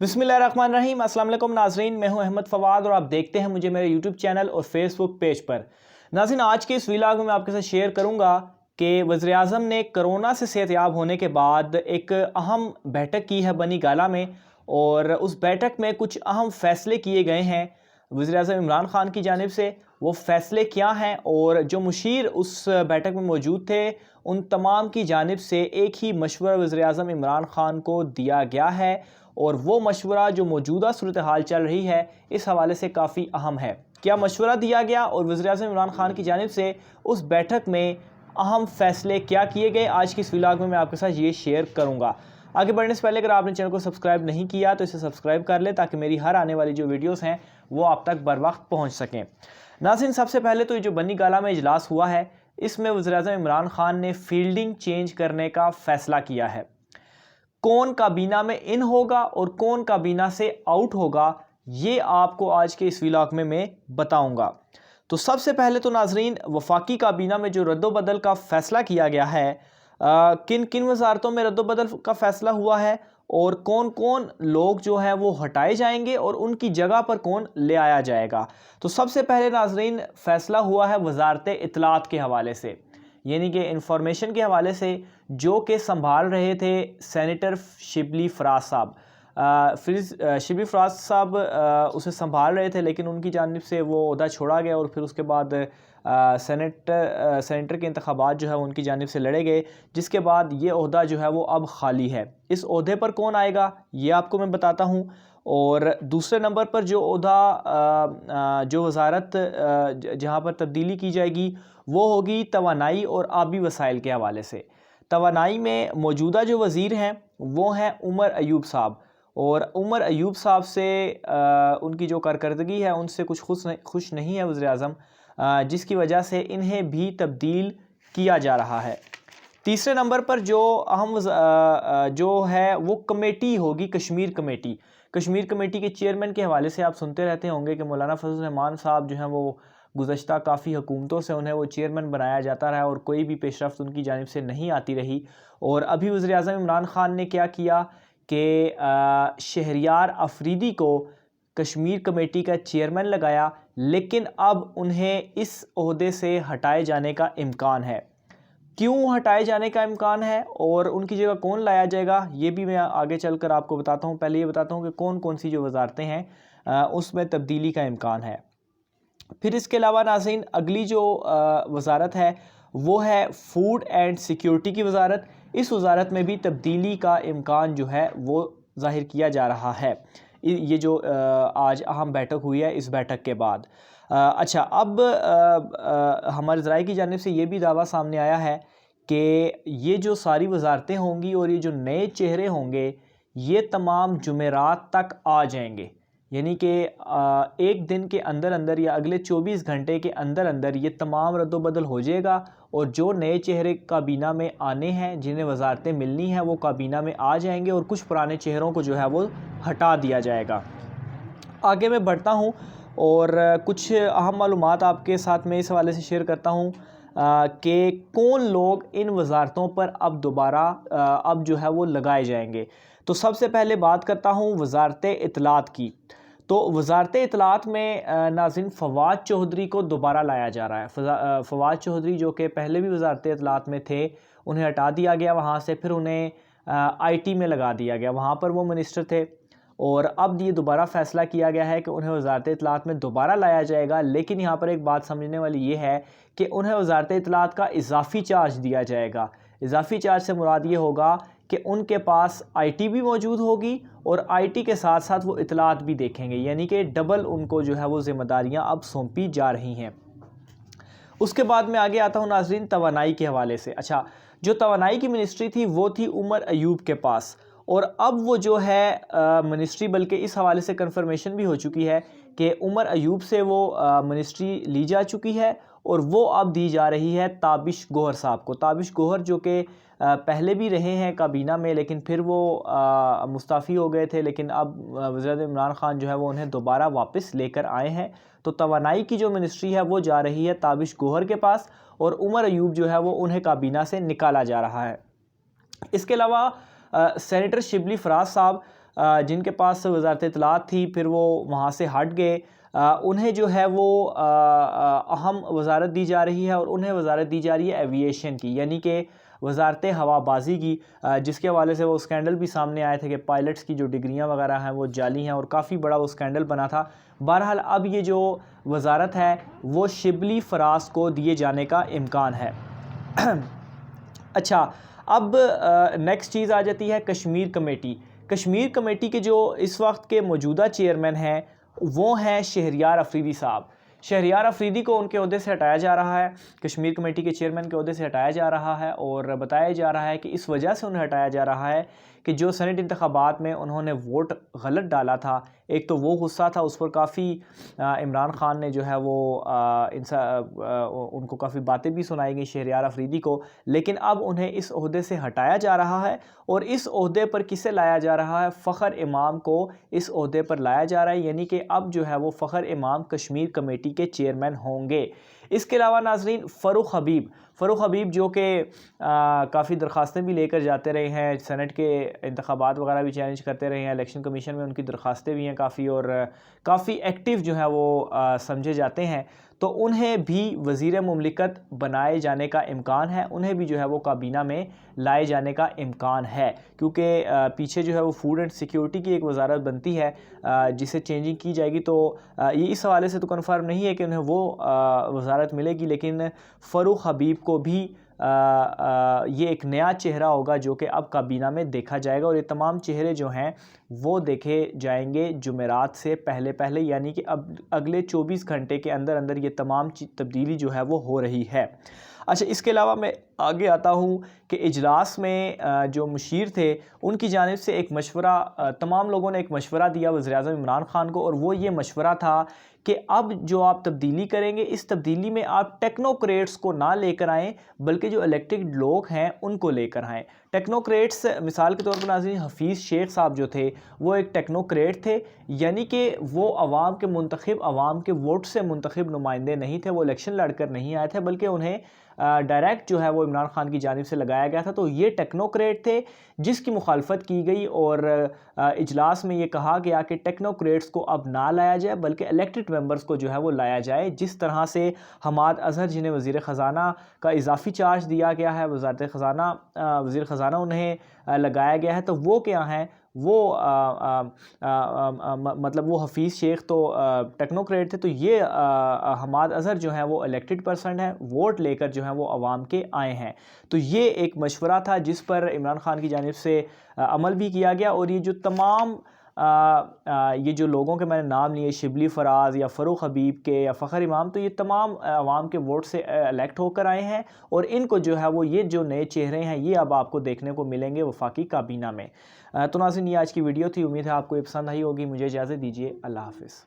बिस्मिल्लाहिर्रहमानिर्रहीम। अस्सलाम वालेकुम नाज़रीन, मैं हूं अहमद फवाद और आप देखते हैं मुझे मेरे यूट्यूब चैनल और फेसबुक पेज पर। नाज़रीन, आज के इस व्लॉग में मैं आपके साथ शेयर करूंगा कि वज़ीर-ए-आज़म ने कोरोना से सेहतयाब होने के बाद एक अहम बैठक की है बनी गाला में, और उस बैठक में कुछ अहम फ़ैसले किए गए हैं वज़ीर-ए-आज़म इमरान खान की जानिब से। वो फ़ैसले क्या हैं और जो मुशीर उस बैठक में मौजूद थे उन तमाम की जानिब से एक ही मशवरा वज़ीर-ए-आज़म इमरान खान को दिया गया है, और वो मशवरा जो मौजूदा सूरत हाल चल रही है इस हवाले से काफ़ी अहम है। क्या मशवरा दिया गया और वज़ीर-ए-आज़म इमरान खान की जानिब से उस बैठक में अहम फ़ैसले क्या किए गए, आज की इस व्लॉग में मैं आपके साथ ये शेयर करूँगा। आगे बढ़ने से पहले अगर आपने चैनल को सब्सक्राइब नहीं किया तो इसे सब्सक्राइब कर लें ताकि मेरी हर आने वाली जो वीडियोस हैं वो आप तक बर वक्त पहुँच सकें। नाज़रीन, सबसे पहले तो ये जो बनी गाला में इजलास हुआ है इसमें वज़ीर-ए-आज़म इमरान खान ने फील्डिंग चेंज करने का फ़ैसला किया है। कौन काबीना में इन होगा और कौन काबीना से आउट होगा ये आपको आज के इस व्लॉग में मैं बताऊंगा। तो सबसे पहले तो नाजरीन, वफाकी काबीना में जो रद्दोबदल का फ़ैसला किया गया है, किन किन वजारतों में रद्दोबदल का फ़ैसला हुआ है और कौन कौन लोग जो हैं वो हटाए जाएंगे और उनकी जगह पर कौन ले आया जाएगा। तो सबसे पहले नाजरीन, फ़ैसला हुआ है वजारत इत्तलात के हवाले से, यानी कि इंफॉर्मेशन के हवाले से, जो कि संभाल रहे थे सेनेटर शिबली फराज साहब। शिबली फराज साहब उसे संभाल रहे थे, लेकिन उनकी जानिब से वो ओहदा छोड़ा गया और फिर उसके बाद सेनेटर के इंतखाबात जो है उनकी जानिब से लड़े गए, जिसके बाद ये ओहदा जो है वो अब खाली है। इस ओहदे पर कौन आएगा ये आपको मैं बताता हूँ। और दूसरे नंबर पर जो ओहदा जो वजारत जहाँ पर तब्दीली की जाएगी वो होगी तवानाई और आबी वसाइल के हवाले से। तवानाई में मौजूदा जो वज़ीर हैं वो हैं उमर अयूब साहब, और उमर अयूब साहब से उनकी जो कारकर्दगी है उनसे कुछ खुश नहीं है वज़ीर-ए-आज़म, जिसकी वजह से इन्हें भी तब्दील किया जा रहा है। तीसरे नंबर पर जो अहम जो है वो कमेटी होगी, कश्मीर कमेटी। कश्मीर कमेटी के चेयरमैन के हवाले से आप सुनते रहते होंगे कि मौलाना फजल रहमान साहब जो हैं वो गुज़श्ता काफ़ी हुकूमतों से उन्हें वो चेयरमैन बनाया जाता रहा और कोई भी पेशरफ्त उनकी जानिब से नहीं आती रही। और अभी वज़ीर-ए-आज़म इमरान खान ने क्या किया कि शहरियार अफरीदी को कश्मीर कमेटी का चेयरमैन लगाया, लेकिन अब उन्हें इस ओहदे से हटाए जाने का इम्कान है। क्यों हटाए जाने का इम्कान है और उनकी जगह कौन लाया जाएगा ये भी मैं आगे चलकर आपको बताता हूँ। पहले ये बताता हूँ कि कौन कौन सी जो वजारतें हैं उसमें तब्दीली का इम्कान है। फिर इसके अलावा नाज़रीन, अगली जो वजारत है वो है फूड एंड सिक्योरिटी की वजारत। इस वजारत में भी तब्दीली का इम्कान जो है वो ज़ाहिर किया जा रहा है। ये जो आज अहम बैठक हुई है, इस बैठक के बाद अच्छा, अब हमारे ज़राए की जानिब से ये भी दावा सामने आया है कि ये जो सारी वजारतें होंगी और ये जो नए चेहरे होंगे ये तमाम जुमेरात तक आ जाएंगे, यानी कि एक दिन के अंदर अंदर या अगले 24 घंटे के अंदर अंदर ये तमाम रद्दोबदल हो जाएगा, और जो नए चेहरे काबीना में आने हैं, जिन्हें वजारतें मिलनी हैं, वो काबीना में आ जाएंगे और कुछ पुराने चेहरों को जो है वो हटा दिया जाएगा। आगे मैं बढ़ता हूँ और कुछ अहम मालूमात आपके साथ मैं इस हवाले से शेयर करता हूँ कि कौन लोग इन वजारतों पर अब दोबारा अब जो है वो लगाए जाएंगे। तो सबसे पहले बात करता हूँ वजारत इत्तलात की। तो वजारत इत्तलात में नाज़रीन फवाद चौधरी को दोबारा लाया जा रहा है। फवाद चौधरी जो कि पहले भी वजारत इत्तलात में थे, उन्हें हटा दिया गया वहाँ से, फिर उन्हें IT में लगा दिया गया, वहाँ पर वो मिनिस्टर थे, और अब ये दोबारा फ़ैसला किया गया है कि उन्हें वजारत इत्तलात में दोबारा लाया जाएगा। लेकिन यहाँ पर एक बात समझने वाली ये है कि उन्हें वजारत इत्तलात का इजाफ़ी चार्ज दिया जाएगा। इजाफ़ी चार्ज से मुराद ये होगा कि उनके पास IT भी मौजूद होगी और IT के साथ साथ वो इत्तलात भी देखेंगे, यानी कि डबल उनको जो है वो ज़िम्मेदारियाँ अब सौंपी जा रही हैं। उसके बाद मैं आगे आता हूँ नाज़रीन तवानाई के हवाले से। अच्छा, जो तवानाई की मिनिस्ट्री थी वो थी उमर अयूब के पास, और अब वो जो है मिनिस्ट्री, बल्कि इस हवाले से कंफर्मेशन भी हो चुकी है कि उमर अयूब से वो मिनिस्ट्री ली जा चुकी है और वो अब दी जा रही है ताबिश गोहर साहब को। ताबिश गोहर जो कि पहले भी रहे हैं काबीना में, लेकिन फिर वो मुस्ताफ़ी हो गए थे, लेकिन अब वज़ीर इमरान खान जो है वो उन्हें दोबारा वापस लेकर आए हैं। तो तवानाई की जो मिनिस्ट्री है वो जा रही है ताबिश गोहर के पास, और उमर अयूब जो है वो उन्हें काबीना से निकाला जा रहा है। इसके अलावा सेनेटर शिबली फराज साहब جن کے پاس وزارت اطلاعات تھی پھر وہ وہاں سے ہٹ گئے، انہیں جو ہے وہ اہم وزارت دی جا رہی ہے، اور انہیں وزارت دی جا رہی ہے ایوییشن کی، یعنی کہ وزارت ہوا بازی کی، جس کے حوالے سے وہ اسکینڈل بھی سامنے آئے تھے کہ پائلٹس کی جو ڈگریاں وغیرہ ہیں وہ جعلی ہیں، اور کافی بڑا وہ اسکینڈل بنا تھا۔ بہرحال اب یہ جو وزارت ہے وہ شبلی فراز کو دیے جانے کا امکان ہے۔ اچھا، اب نیکسٹ چیز آ جاتی ہے کشمیر کمیٹی۔ کشمیر کمیٹی کے جو اس وقت کے موجودہ چیئرمین ہیں وہ ہیں شہریار افریدی صاحب۔ شہریار افریدی کو ان کے عہدے سے ہٹایا جا رہا ہے، کشمیر کمیٹی کے چیئرمین کے عہدے سے ہٹایا جا رہا ہے، اور بتایا جا رہا ہے کہ اس وجہ سے انہیں ہٹایا جا رہا ہے کہ جو سینٹ انتخابات میں انہوں نے ووٹ غلط ڈالا تھا، ایک تو وہ غصہ تھا، اس پر کافی عمران خان نے جو ہے وہ ان کو کافی باتیں بھی سنائی گئی شہریار افریدی کو، لیکن اب انہیں اس عہدے سے ہٹایا جا رہا ہے، اور اس عہدے پر کسے لایا جا رہا ہے؟ فخر امام کو اس عہدے پر لایا جا رہا ہے، یعنی کہ اب جو ہے وہ فخر امام کشمیر کمیٹی کے چیئرمین ہوں گے۔ اس کے علاوہ ناظرین فاروق حبیب جو کہ کافی درخواستیں بھی لے کر جاتے رہے ہیں، سینٹ کے انتخابات وغیرہ بھی چیلنج کرتے رہے ہیں، الیکشن کمیشن میں ان کی درخواستیں بھی ہیں کافی، اور کافی ایکٹیو جو ہے وہ سمجھے جاتے ہیں، تو انہیں بھی وزیر مملکت بنائے جانے کا امکان ہے، انہیں بھی جو ہے وہ کابینہ میں لائے جانے کا امکان ہے، کیونکہ پیچھے جو ہے وہ فوڈ اینڈ سیکیورٹی کی ایک وزارت بنتی ہے جسے چینجنگ کی جائے گی، تو یہ اس حوالے سے تو کنفرم نہیں ہے کہ انہیں وہ وزارت ملے گی، لیکن فاروق حبیب کو بھی یہ ایک نیا چہرہ ہوگا جو کہ اب کابینہ میں دیکھا جائے گا، اور یہ تمام چہرے جو ہیں وہ دیکھے جائیں گے جمعرات سے پہلے، یعنی کہ اب اگلے 24 گھنٹے کے اندر یہ تمام تبدیلی جو ہے وہ ہو رہی ہے۔ اچھا، اس کے علاوہ میں آگے آتا ہوں کہ اجلاس میں جو مشیر تھے ان کی جانب سے ایک مشورہ، تمام لوگوں نے ایک مشورہ دیا وزیر اعظم عمران خان کو، اور وہ یہ مشورہ تھا کہ اب جو آپ تبدیلی کریں گے اس تبدیلی میں آپ ٹیکنوکریٹس کو نہ لے کر آئیں، بلکہ جو الیکٹڈ لوگ ہیں ان کو لے کر آئیں۔ ٹیکنوکریٹس مثال کے طور پر ناظرین حفیظ شیخ صاحب جو تھے وہ ایک ٹیکنوکریٹ تھے، یعنی کہ وہ عوام کے منتخب، عوام کے ووٹ سے منتخب نمائندے نہیں تھے، وہ الیکشن لڑ کر نہیں آئے تھے، بلکہ انہیں ڈائریکٹ جو ہے وہ عمران خان کی جانب سے لگایا گیا تھا، تو یہ ٹیکنوکریٹ تھے جس کی مخالفت کی گئی، اور اجلاس میں یہ کہا گیا کہ ٹیکنوکریٹس کو اب نہ لایا جائے بلکہ الیکٹڈ ممبرز کو جو ہے وہ لایا جائے، جس طرح سے حماد اظہر جنہیں وزیر خزانہ کا اضافی چارج دیا گیا ہے، وزارت خزانہ وزیر خزانہ انہیں لگایا گیا ہے، تو وہ کیا ہیں؟ وہ مطلب وہ حفیظ شیخ تو ٹیکنوکریٹ تھے، تو یہ حماد اظہر جو ہیں وہ الیکٹڈ پرسن ہیں، ووٹ لے کر جو ہیں وہ عوام کے آئے ہیں، تو یہ ایک مشورہ تھا جس پر عمران خان کی جانب سے عمل بھی کیا گیا، اور یہ جو تمام یہ جو لوگوں کے میں نے نام لیے، شبلی فراز یا فاروق حبیب کے یا فخر امام، تو یہ تمام عوام کے ووٹ سے الیکٹ ہو کر آئے ہیں، اور ان کو جو ہے وہ یہ جو نئے چہرے ہیں یہ اب آپ کو دیکھنے کو ملیں گے وفاقی کابینہ میں۔ تو ناظرین، یہ آج کی ویڈیو تھی، امید ہے آپ کو یہ پسند آئی ہوگی، مجھے اجازت دیجیے، اللہ حافظ۔